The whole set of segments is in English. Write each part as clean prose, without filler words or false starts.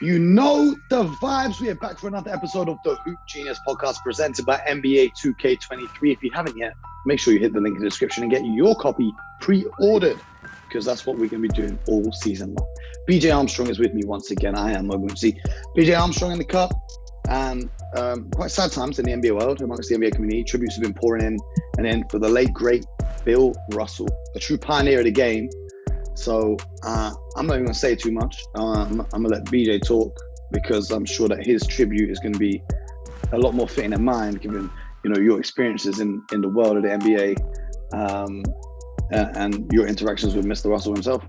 You know the vibes. We are back for another episode of the Hoop Genius podcast presented by NBA 2K23. If you haven't yet, make sure you hit the link in the description and get your copy pre-ordered because that's what we're going to be doing all season long. BJ Armstrong is with me once again. I am Mogo MC. BJ Armstrong in the cup, and quite sad times in the NBA world amongst the NBA community. Tributes have been pouring in, and then for the late great Bill Russell, a true pioneer of the game. So I'm not even going to say too much. I'm going to let BJ talk because I'm sure that his tribute is going to be a lot more fitting than mine, given your experiences in the world of the NBA and your interactions with Mr. Russell himself.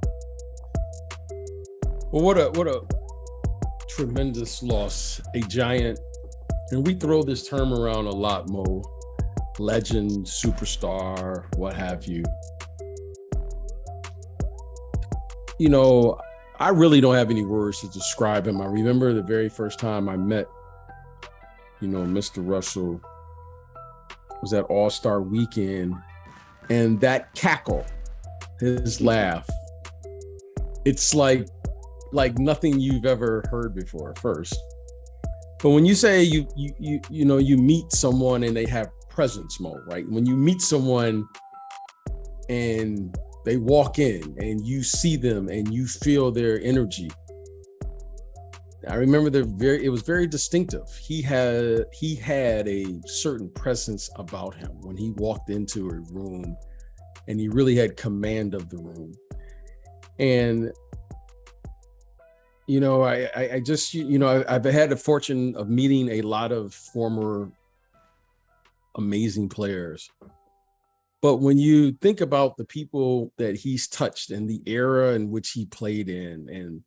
Well, what a tremendous loss. A giant, and we throw this term around a lot, Mo. Legend, superstar, what have you. I really don't have any words to describe him. I remember the very first time I met, Mr. Russell was at All-Star Weekend, and that cackle, his laugh, it's like nothing you've ever heard before first. But when you say you meet someone and they have presence, Mo, right? When you meet someone and they walk in and you see them and you feel their energy. I remember it was very distinctive. He had a certain presence about him when he walked into a room, and he really had command of the room. And I've had the fortune of meeting a lot of former amazing players. But when you think about the people that he's touched and the era in which he played in, and,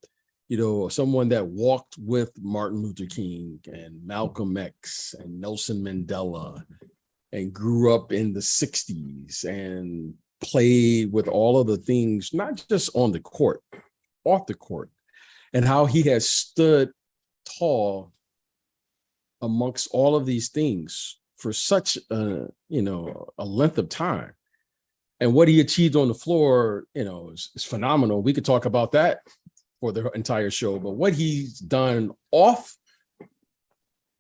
someone that walked with Martin Luther King and Malcolm X and Nelson Mandela and grew up in the 60s and played with all of the things, not just on the court, off the court, and how he has stood tall amongst all of these things for such a length of time, and what he achieved on the floor, is phenomenal. We could talk about that for the entire show, but what he's done off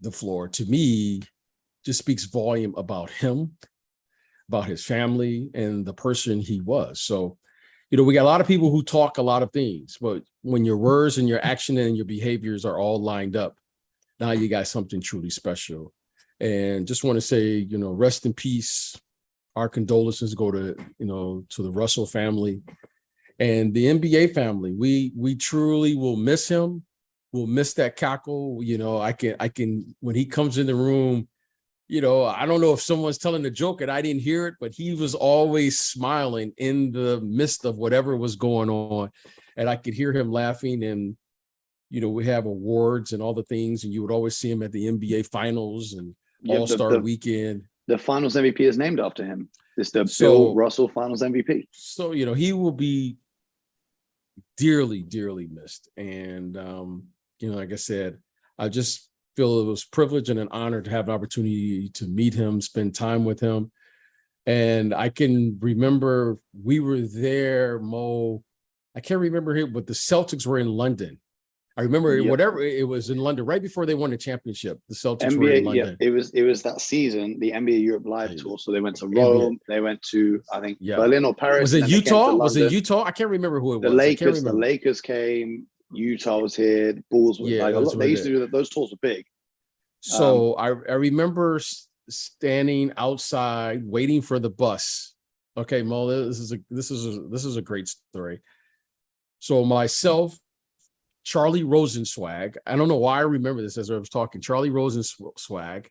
the floor, to me, just speaks volume about him, about his family, and the person he was. So, we got a lot of people who talk a lot of things, but when your words and your action and your behaviors are all lined up, now you got something truly special. And just want to say, rest in peace. Our condolences go to, to the Russell family and the NBA family. We truly will miss him. We'll miss that cackle. I can, when he comes in the room, I don't know if someone's telling a joke and I didn't hear it, but he was always smiling in the midst of whatever was going on. And I could hear him laughing, and, we have awards and all the things, and you would always see him at the NBA finals and All-Star Weekend. The Finals MVP is named after him. It's the Bill Russell Finals MVP. So, he will be dearly, dearly missed. And, like I said, I just feel it was a privilege and an honor to have an opportunity to meet him, spend time with him. And I can remember we were there, Mo. I can't remember it, but the Celtics were in London. I remember it was in London right before they won the championship. The Celtics were in London. Yeah, it was that season, the NBA Europe Live tour. So they went to Rome, they went to Berlin or Paris. Was it Utah? Was it Utah? I can't remember who it was. The Lakers came. Utah was here. Bulls were they used to do that. Those tours were big. So I remember standing outside waiting for the bus. Okay, Mo, this is a great story. So myself, Charlie Rosenswag. I don't know why I remember this as I was talking. Charlie Rosenswag,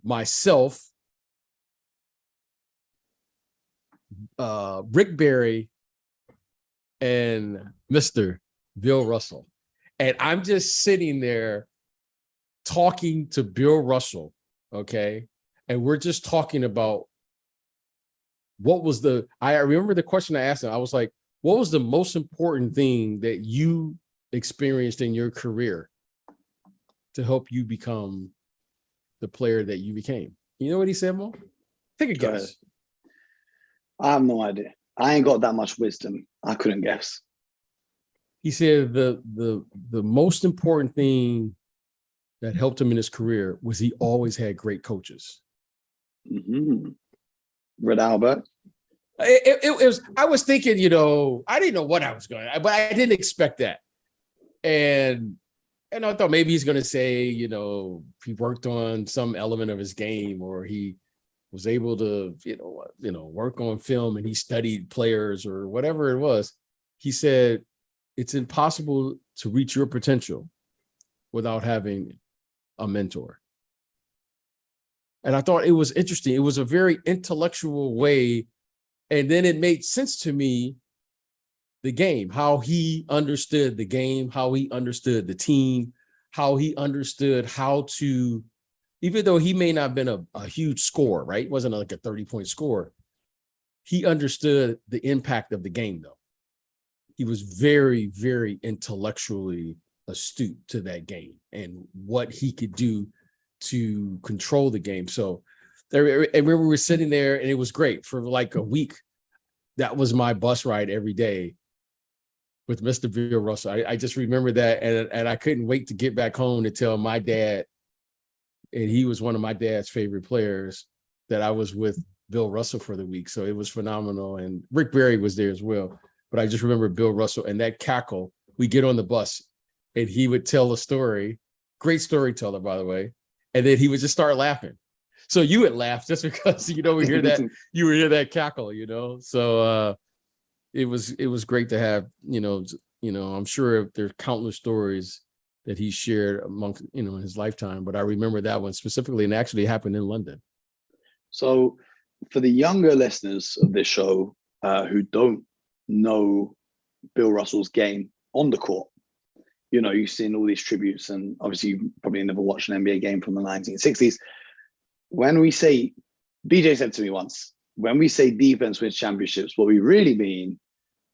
myself, Rick Barry, and Mr. Bill Russell. And I'm just sitting there talking to Bill Russell, okay? And we're just talking about I remember the question I asked him. I was like, what was the most important thing that you experienced in your career to help you become the player that you became? You know what he said, Mo? Take a guess. I have no idea. I ain't got that much wisdom. I couldn't guess. He said the most important thing that helped him in his career was he always had great coaches. Mm-hmm. Red Albert. It was. I was thinking, I didn't know what I was going, but I didn't expect that. And I thought maybe he's going to say, he worked on some element of his game, or he was able to, work on film and he studied players or whatever it was. He said, it's impossible to reach your potential without having a mentor. And I thought it was interesting. It was a very intellectual way. And then it made sense to me, the game, how he understood the game, how he understood the team, how he understood how to, even though he may not have been a huge scorer, right? It wasn't like a 30-point score. He understood the impact of the game, though. He was very, very intellectually astute to that game and what he could do to control the game. So I remember we were sitting there and it was great for like a week. That was my bus ride every day with Mr. Bill Russell. I just remember that. And I couldn't wait to get back home to tell my dad, and he was one of my dad's favorite players, that I was with Bill Russell for the week. So it was phenomenal. And Rick Barry was there as well. But I just remember Bill Russell and that cackle. We get on the bus and he would tell a story. Great storyteller, by the way. And then he would just start laughing. So you would laugh just because, we hear that, you would hear that cackle, So it was great to have, I'm sure there's countless stories that he shared amongst, in his lifetime. But I remember that one specifically, and actually happened in London. So for the younger listeners of this show who don't know Bill Russell's game on the court, you've seen all these tributes, and obviously you probably never watched an NBA game from the 1960s. When we say, BJ said to me once, when we say defense wins championships, what we really mean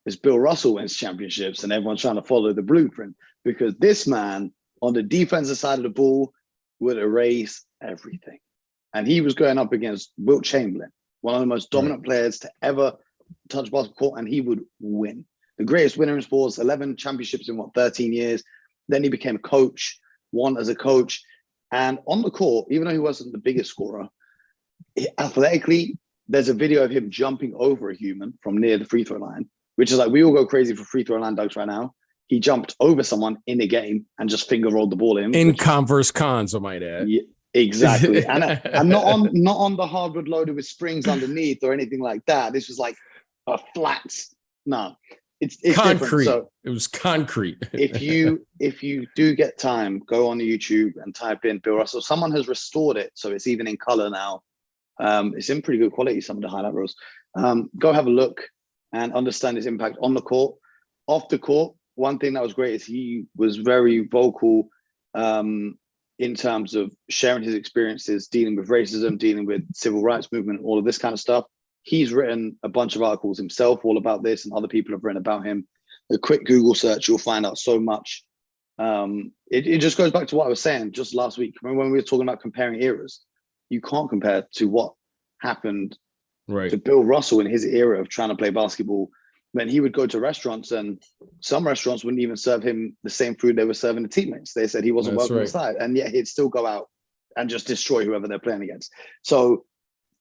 is Bill Russell wins championships and everyone's trying to follow the blueprint, because this man on the defensive side of the ball would erase everything. And he was going up against Wilt Chamberlain, one of the most dominant players to ever touch basketball, and he would win. The greatest winner in sports, 11 championships in 13 years. Then he became a coach, won as a coach. And on the court, even though he wasn't the biggest scorer, athletically, there's a video of him jumping over a human from near the free throw line, which is like, we all go crazy for free throw line dunks right now. He jumped over someone in the game and just finger rolled the ball in. Converse cons, I might add. Yeah, exactly. and not on the hardwood loaded with springs underneath or anything like that. This was like a flat. No, it's concrete. So it was concrete. if you do get time, go on YouTube and type in Bill Russell. Someone has restored it, so it's even in color now. It's in pretty good quality, some of the highlight reels. Go have a look and understand his impact on the court. Off the court, one thing that was great is he was very vocal in terms of sharing his experiences, dealing with racism, dealing with civil rights movement, all of this kind of stuff. He's written a bunch of articles himself all about this, and other people have written about him. A quick Google search, you'll find out so much. It just goes back to what I was saying just last week. Remember when we were talking about comparing eras? You can't compare to what happened to Bill Russell in his era of trying to play basketball. When he would go to restaurants, and some restaurants wouldn't even serve him the same food they were serving the teammates. They said he wasn't welcome inside, and yet he'd still go out and just destroy whoever they're playing against. So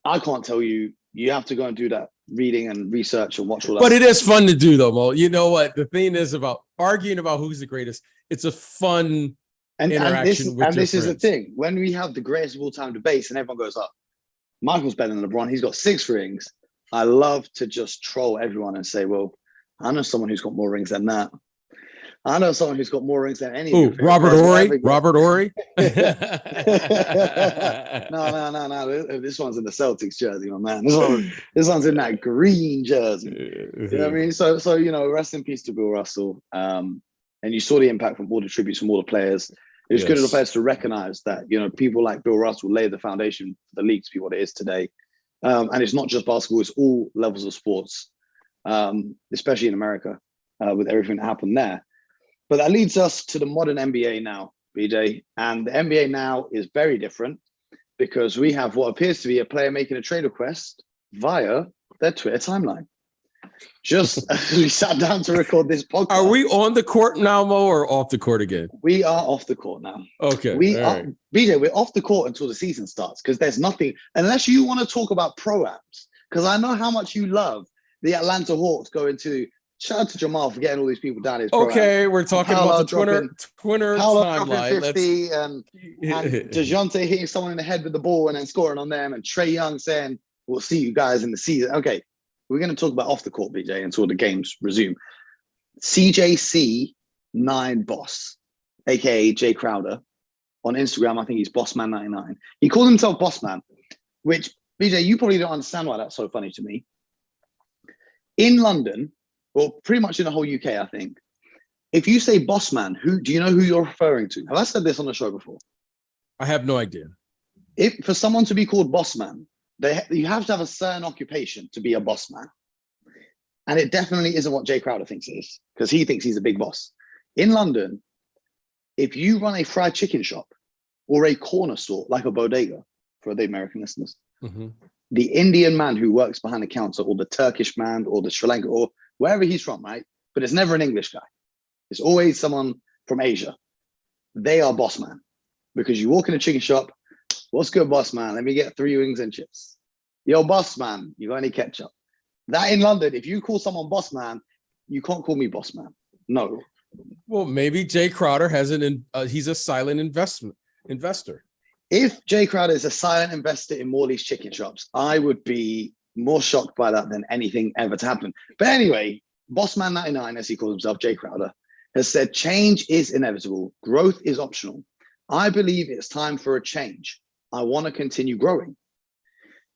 I can't tell you. You have to go and do that reading and research and watch all that. But it is fun to do, though, Mo. You know what? The thing is about arguing about who's the greatest. It's a fun interaction with this is the thing. When we have the greatest of all time debates and everyone goes up, Michael's better than LeBron. He's got 6 rings. I love to just troll everyone and say, well, I know someone who's got more rings than that. I know someone who's got more rings than any. Ooh, Robert Horry. Robert Horry. No. This one's in the Celtics jersey, my man. This one's in that green jersey. You know what I mean? So rest in peace to Bill Russell. And you saw the impact from all the tributes from all the players. It was good of the players to recognize that, people like Bill Russell laid the foundation for the league to be what it is today. And it's not just basketball, it's all levels of sports, especially in America, with everything that happened there. But that leads us to the modern NBA now, BJ. And the NBA now is very different because we have what appears to be a player making a trade request via their Twitter timeline. Just we sat down to record this podcast. Are we on the court now, Mo, or off the court again? We are off the court now. Okay. We all are, right. BJ, we're off the court until the season starts because there's nothing, unless you want to talk about pro-ams, because I know how much you love the Atlanta Hawks going to, shout out to Jamal for getting all these people down his pro-am. Okay, we're talking Paolo about the Twinner Paolo timeline. dropping 50 and DeJounte hitting someone in the head with the ball and then scoring on them, and Trae Young saying, we'll see you guys in the season. Okay, we're going to talk about off the court, BJ, until the games resume. CJC9 Boss, aka Jay Crowder, on Instagram, I think he's Bossman99. He calls himself Bossman, which, BJ, you probably don't understand why that's so funny to me. In London, well, pretty much in the whole UK, I think, if you say Bossman, who do you know who you're referring to? Have I said this on the show before? I have no idea. If for someone to be called Bossman, you have to have a certain occupation to be a boss man. And it definitely isn't what Jay Crowder thinks it is, because he thinks he's a big boss. In London, if you run a fried chicken shop or a corner store, like a bodega, for the American listeners, the Indian man who works behind the counter, or the Turkish man, or the Sri Lanka, or wherever he's from, right? But it's never an English guy. It's always someone from Asia. They are boss man. Because you walk in a chicken shop, what's good, boss man? Let me get 3 wings and chips. Yo, boss man, you got any ketchup? That in London, if you call someone boss man, you can't call me boss man. No. Well, maybe Jay Crowder has he's a silent investor. If Jay Crowder is a silent investor in Morley's chicken shops, I would be more shocked by that than anything ever to happen. But anyway, Bossman99, as he calls himself, Jay Crowder, has said change is inevitable. Growth is optional. I believe it's time for a change. I want to continue growing.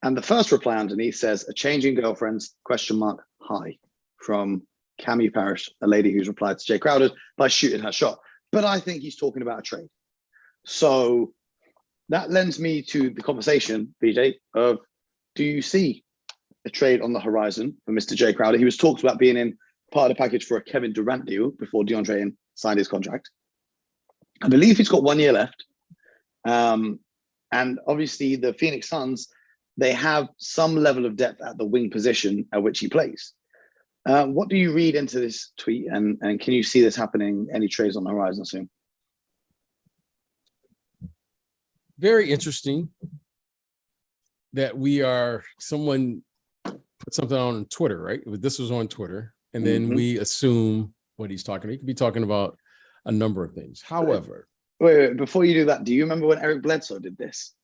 And the first reply underneath says, a change in girlfriends, ? Hi, from Cami Parrish, a lady who's replied to Jay Crowder by shooting her shot. But I think he's talking about a trade. So that lends me to the conversation, BJ, of do you see a trade on the horizon for Mr. Jay Crowder? He was talked about being in part of the package for a Kevin Durant deal before DeAndre signed his contract. I believe he's got 1 year left. And obviously the Phoenix Suns, they have some level of depth at the wing position at which he plays. What do you read into this tweet, and can you see this happening, any trades on the horizon soon? Very interesting that someone put something on Twitter, right? This was on Twitter, and then we assume what he's talking about. He could be talking about a number of things. However, wait, before you do that, do you remember when Eric Bledsoe did this?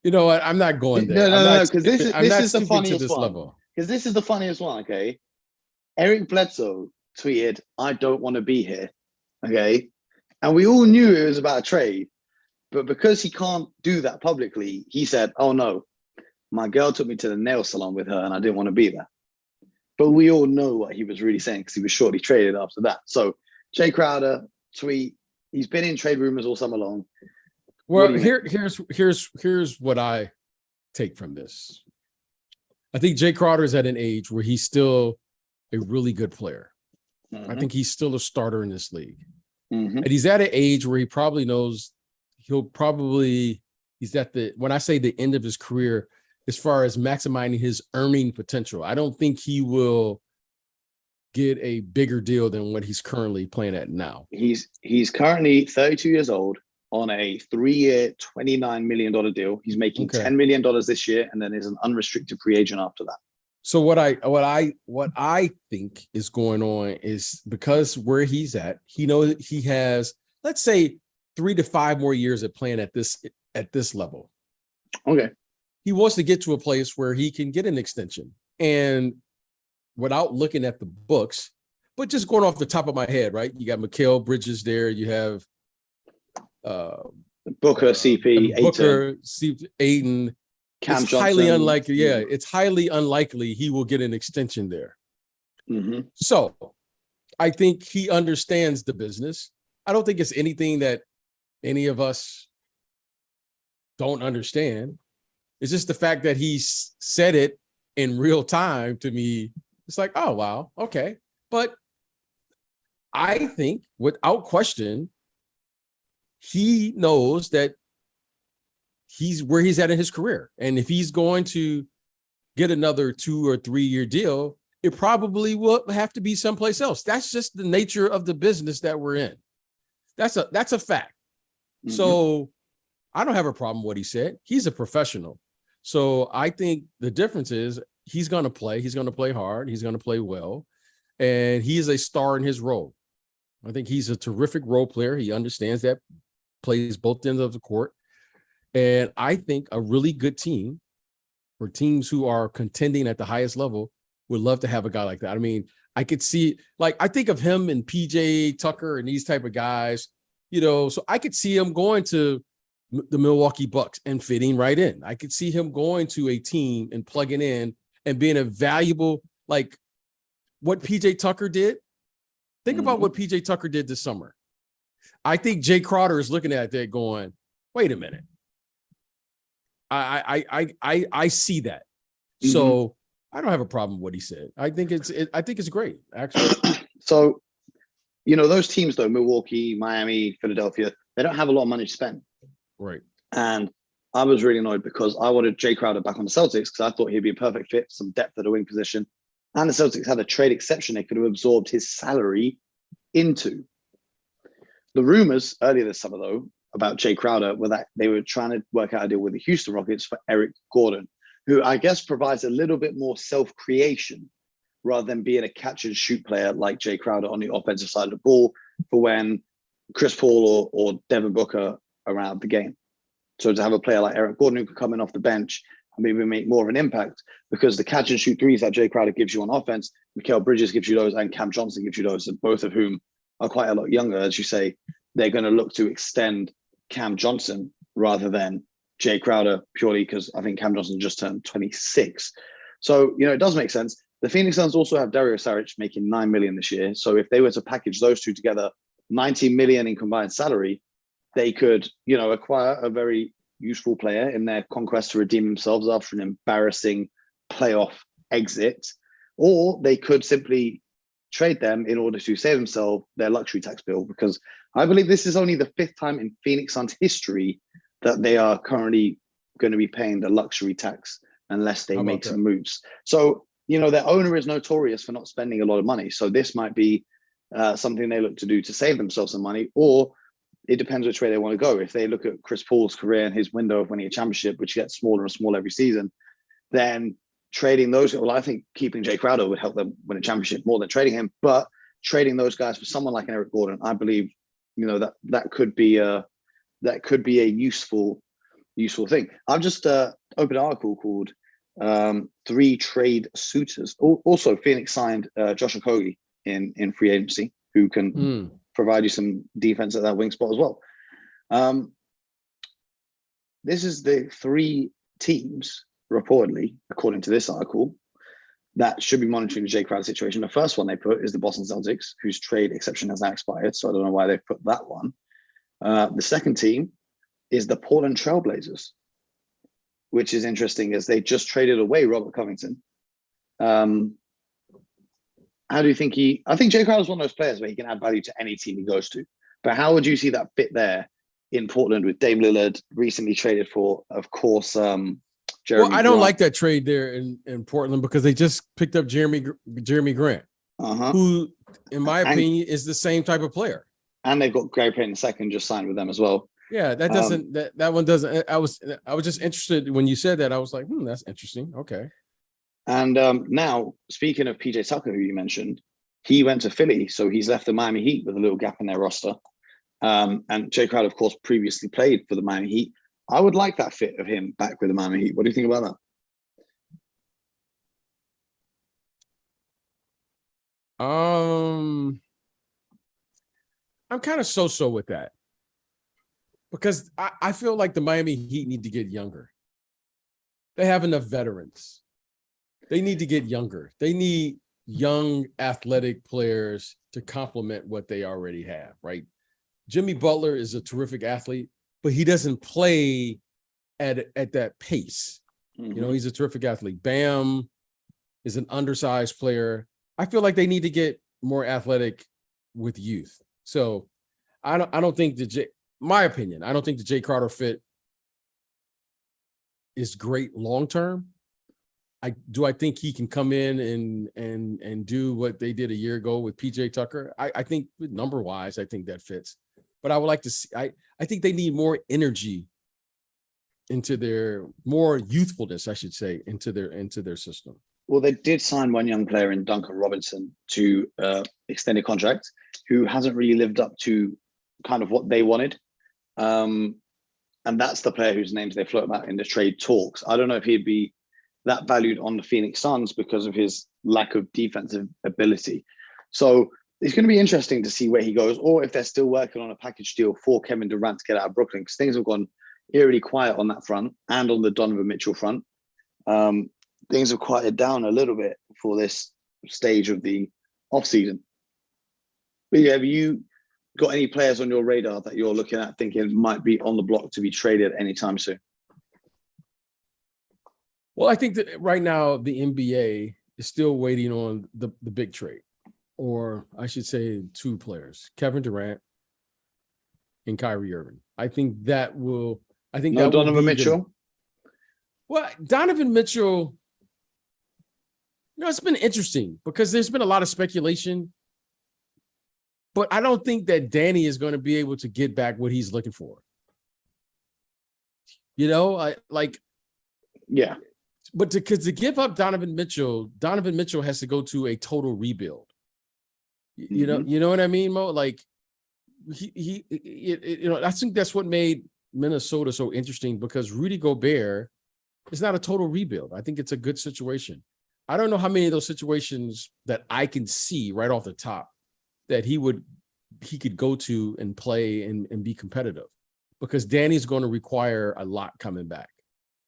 You know what? I'm not going there. No, because this is the funniest one. Level. Because this is the funniest one, okay? Eric Bledsoe tweeted, I don't want to be here, okay? And we all knew it was about a trade, but because he can't do that publicly, he said, oh no, my girl took me to the nail salon with her and I didn't want to be there. But we all know what he was really saying because he was shortly traded after that. So Jay Crowder tweet, he's been in trade rumors all summer long. Well, here's what I take from this. I think Jay Crowder is at an age where he's still a really good player. I think he's still a starter in this league. And he's at an age where he probably knows he's at when I say the end of his career, as far as maximizing his earning potential. I don't think he will get a bigger deal than what he's currently playing at now. He's currently 32 years old on a 3-year, $29 million deal. He's making $10 million this year, and then is an unrestricted free agent after that. So what I think is going on is because where he's at, he knows he has, let's say, 3 to 5 more years of playing at this level. Okay. He wants to get to a place where he can get an extension, and without looking at the books, but just going off the top of my head, right? You got Mikal Bridges there. You have Booker, CP, Ayton. Cam it's Johnson. Highly unlikely. Yeah, it's highly unlikely he will get an extension there. So I think he understands the business. I don't think it's anything that any of us don't understand. It's just the fact that he said it in real time to me. It's like, oh, wow. Okay. But I think without question, he knows that he's where he's at in his career. And if he's going to get another 2 or 3 year deal, it probably will have to be someplace else. That's just the nature of the business that we're in. That's a fact. Mm-hmm. So I don't have a problem with what he said. He's a professional. So I think the difference is he's going to play. He's going to play hard. He's going to play well. And he is a star in his role. I think he's a terrific role player. He understands that, plays both ends of the court. And I think a really good team, or teams who are contending at the highest level, would love to have a guy like that. I mean, I could see, like, I think of him and PJ Tucker and these type of guys, you know, so I could see him going to the Milwaukee Bucks and fitting right in. I could see him going to a team and plugging in and being a valuable, like what PJ Tucker did. Think about what PJ Tucker did this summer. I think Jay Crowder is looking at that going, wait a minute. I see that. So I don't have a problem with what he said. I think it's great, actually. So, you know, those teams though, Milwaukee, Miami, Philadelphia, they don't have a lot of money to spend. Right. And I was really annoyed because I wanted Jay Crowder back on the Celtics because I thought he'd be a perfect fit, some depth at the wing position. And the Celtics had a trade exception they could have absorbed his salary into. The rumors earlier this summer, though, about Jay Crowder were that they were trying to work out a deal with the Houston Rockets for Eric Gordon, who I guess provides a little bit more self-creation rather than being a catch-and-shoot player like Jay Crowder on the offensive side of the ball for when Chris Paul or Devin Booker are out of the game. So to have a player like Eric Gordon who can come in off the bench and maybe make more of an impact, because the catch-and-shoot threes that Jay Crowder gives you on offense, Mikal Bridges gives you those, and Cam Johnson gives you those, and both of whom are quite a lot younger, as you say. They're going to look to extend Cam Johnson rather than Jay Crowder, purely because I think Cam Johnson just turned 26. So, you know, it does make sense. The Phoenix Suns also have Dario Saric making $9 million this year. So if they were to package those two together, $90 million in combined salary, they could, you know, acquire a very useful player in their conquest to redeem themselves after an embarrassing playoff exit, or they could simply trade them in order to save themselves their luxury tax bill, because I believe this is only the 5th time in Phoenix Suns history that they are currently going to be paying the luxury tax unless they make some moves. So, you know, their owner is notorious for not spending a lot of money. So this might be something they look to do to save themselves some money, or it depends which way they want to go. If they look at Chris Paul's career and his window of winning a championship, which gets smaller and smaller every season, then trading those, well, I think keeping Jay Crowder would help them win a championship more than trading him. But trading those guys for someone like Eric Gordon, I believe, you know, that could be a useful thing. I've just opened an article called 3 Trade Suitors. Also, Phoenix signed Josh Okogie in free agency, who can provide you some defense at that wing spot as well. This is the 3 teams, reportedly, according to this article, that should be monitoring the Jay Crowder situation. The first one they put is the Boston Celtics, whose trade exception has now expired. So I don't know why they've put that one. The second team is the Portland Trailblazers, which is interesting as they just traded away Robert Covington. How do you think I think Jay Crowder is one of those players where he can add value to any team he goes to. But how would you see that fit there in Portland with Dame Lillard recently traded for, of course, Jeremy I don't Grant. like that trade there in Portland because they just picked up Jeremy Grant, who, in my opinion, is the same type of player. And they've got Gary Payton II just signed with them as well. Yeah, that doesn't that one doesn't. I was just interested when you said that. I was like, that's interesting. Okay. And now, speaking of PJ Tucker, who you mentioned, he went to Philly, so he's left the Miami Heat with a little gap in their roster. And Jay Crowder, of course, previously played for the Miami Heat. I would like that fit of him back with the Miami Heat. What do you think about that? I'm kind of so-so with that because I feel like the Miami Heat need to get younger. They have enough veterans. They need to get younger. They need young athletic players to complement what they already have, right? Jimmy Butler is a terrific athlete, but he doesn't play at that pace. You know, he's a terrific athlete. Bam is an undersized player. I feel like they need to get more athletic with youth. So I don't think my opinion, I don't think the Jay Crowder fit is great long-term, I think he can come in and do what they did a year ago with PJ Tucker? I think number wise, I think that fits. But I would like to see, I think they need more energy into their more youthfulness, I should say, into their system. Well, they did sign one young player in Duncan Robinson to extend a contract, who hasn't really lived up to kind of what they wanted. And that's the player whose names they float about in the trade talks. I don't know if he'd be that valued on the Phoenix Suns because of his lack of defensive ability. So it's going to be interesting to see where he goes, or if they're still working on a package deal for Kevin Durant to get out of Brooklyn, because things have gone eerily quiet on that front and on the Donovan Mitchell front. Things have quieted down a little bit for this stage of the offseason. But yeah, have you got any players on your radar that you're looking at thinking might be on the block to be traded anytime soon? Well, I think that right now the NBA is still waiting on the big trade, or I should say 2 players, Kevin Durant and Kyrie Irving. I think that will. I think that Donovan Mitchell. Well, Donovan Mitchell. It's been interesting because there's been a lot of speculation, but I don't think that Danny is going to be able to get back what he's looking for. Yeah. But to give up Donovan Mitchell has to go to a total rebuild. You know what I mean, Mo? Like I think that's what made Minnesota so interesting, because Rudy Gobert is not a total rebuild. I think it's a good situation. I don't know how many of those situations that I can see right off the top that he could go to and play and be competitive, because Danny's going to require a lot coming back.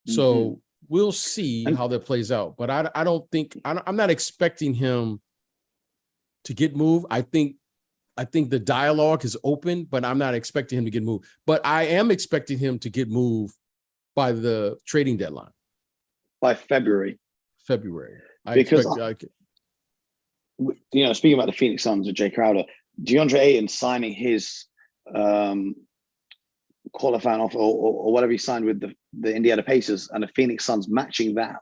So we'll see how that plays out. But I'm not expecting him to get moved. I think the dialogue is open, but I'm not expecting him to get moved. But I am expecting him to get moved by the trading deadline. By February. Because speaking about the Phoenix Suns and Jay Crowder, DeAndre Ayton signing his qualifying offer or whatever he signed with the Indiana Pacers, and the Phoenix Suns matching that,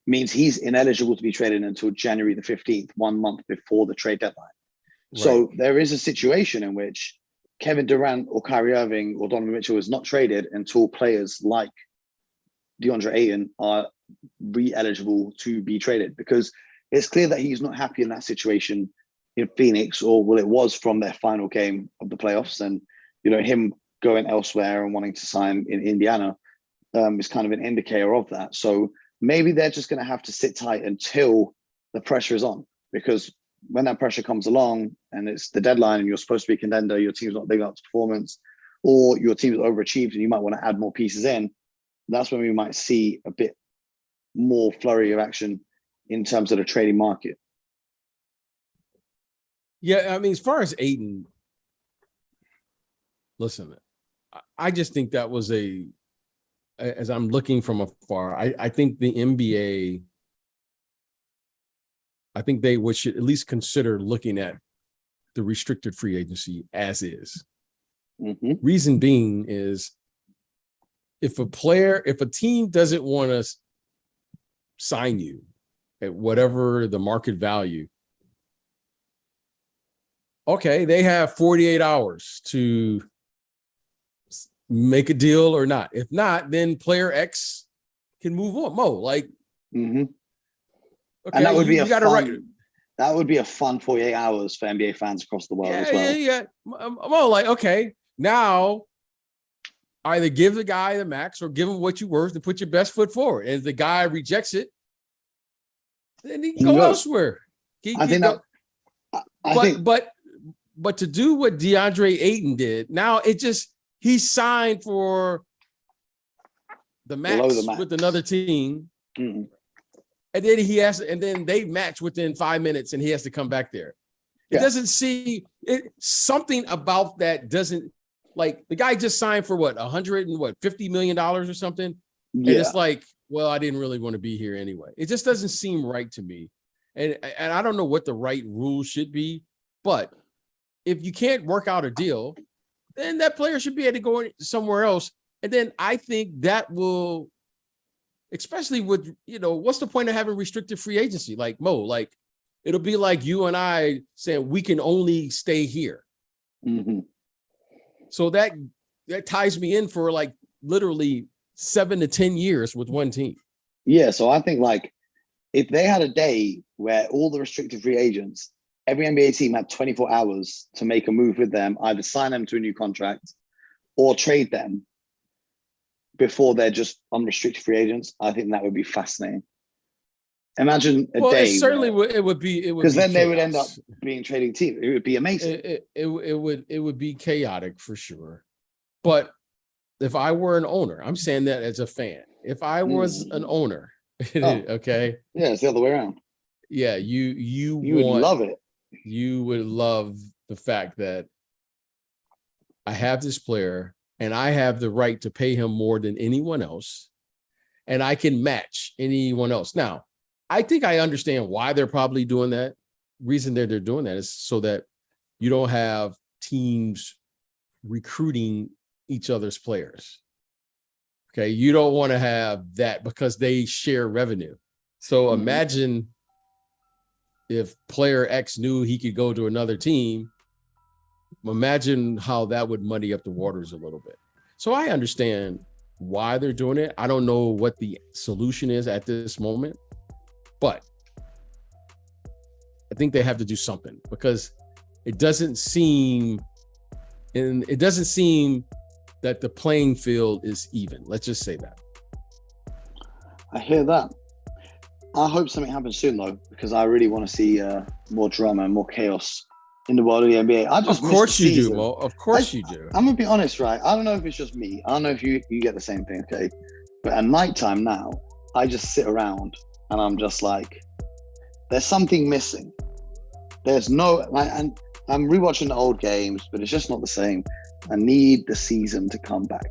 means he's ineligible to be traded until January the 15th, 1 month before the trade deadline. Right. So there is a situation in which Kevin Durant or Kyrie Irving or Donovan Mitchell is not traded until players like DeAndre Ayton are re-eligible to be traded, because it's clear that he's not happy in that situation in Phoenix, or it was from their final game of the playoffs, and him going elsewhere and wanting to sign in Indiana is kind of an indicator of that. So maybe they're just going to have to sit tight until the pressure is on, because when that pressure comes along and it's the deadline and you're supposed to be a contender, your team's not living up to performance, or your team's overachieved and you might want to add more pieces in, that's when we might see a bit more flurry of action in terms of the trading market. Yeah, I mean, as far as Ayton, listen, I just think that was as I'm looking from afar, I think the NBA, I think they should at least consider looking at the restricted free agency as is. Reason being is, if a team doesn't want to sign you at whatever the market value, okay, they have 48 hours to make a deal or not. If not, then player X can move on. Mo, okay, and that would that would be a fun 48 hours for NBA fans across the world as well. Yeah. Mo, okay, now either give the guy the max or give him what you're worth and put your best foot forward. And if the guy rejects it, then he can go elsewhere. But to do what DeAndre Ayton did, now he signed for the max with another team. And then they match within 5 minutes and he has to come back there. It doesn't see it. Something about that doesn't, like, the guy just signed for $50 million or something. And it's like, well, I didn't really want to be here anyway. It just doesn't seem right to me. And I don't know what the right rule should be, but if you can't work out a deal, then that player should be able to go somewhere else. And then I think that will especially with, what's the point of having restricted free agency? Like Mo, like it'll be like you and I saying we can only stay here. Mm-hmm. So that ties me in for like literally 7 to 10 years with one team. Yeah, so I think like if they had a day where all the restricted free agents, every NBA team had 24 hours to make a move with them, either sign them to a new contract or trade them before they're just unrestricted free agents, I think that would be fascinating. Imagine a day. It certainly would be because then they would end up being trading team. It would be amazing. It would be chaotic for sure. But if I were an owner, I'm saying that as a fan. If I was an owner, okay. Yeah, it's the other way around. Yeah, you would love it. You would love the fact that I have this player and I have the right to pay him more than anyone else, and I can match anyone else. Now, I think I understand why they're probably doing that. Reason they're doing that is so that you don't have teams recruiting each other's players. Okay, you don't want to have that because they share revenue. So imagine if player X knew he could go to another team. Imagine how that would muddy up the waters a little bit. So I understand why they're doing it. I don't know what the solution is at this moment, but I think they have to do something because it doesn't seem that the playing field is even. Let's just say that. I hear that. I hope something happens soon though, because I really want to see more drama and more chaos in the world of the NBA. Of course you do, Mo. Of course you do. I'm gonna be honest, right? I don't know if it's just me. I don't know if you get the same thing, okay? But at nighttime now, I just sit around and I'm just like, there's something missing. There's no, and I'm rewatching the old games, but it's just not the same. I need the season to come back.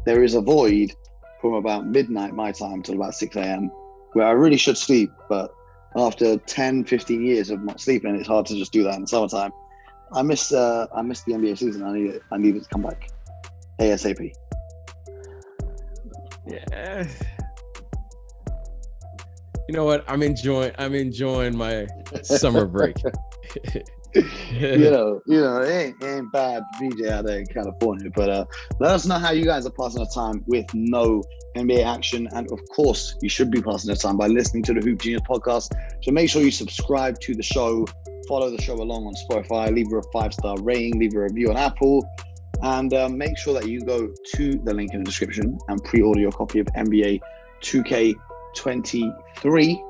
There is a void from about midnight my time till about 6 a.m. where I really should sleep, but after 10, 15 years of not sleeping, it's hard to just do that in the summertime. I miss the NBA season. I need it to come back ASAP. Yeah. You know what? I'm enjoying my summer break. you know, it ain't bad VJ out there in California, but let us know how you guys are passing the time with no NBA action. And of course, you should be passing the time by listening to the Hoop Genius podcast. So make sure you subscribe to the show, follow the show along on Spotify, leave her a 5-star rating, leave her a review on Apple, and make sure that you go to the link in the description and pre-order your copy of NBA 2K23.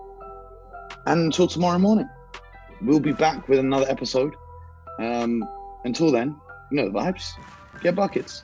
And until tomorrow morning, we'll be back with another episode. Until then, you know the vibes. Get buckets.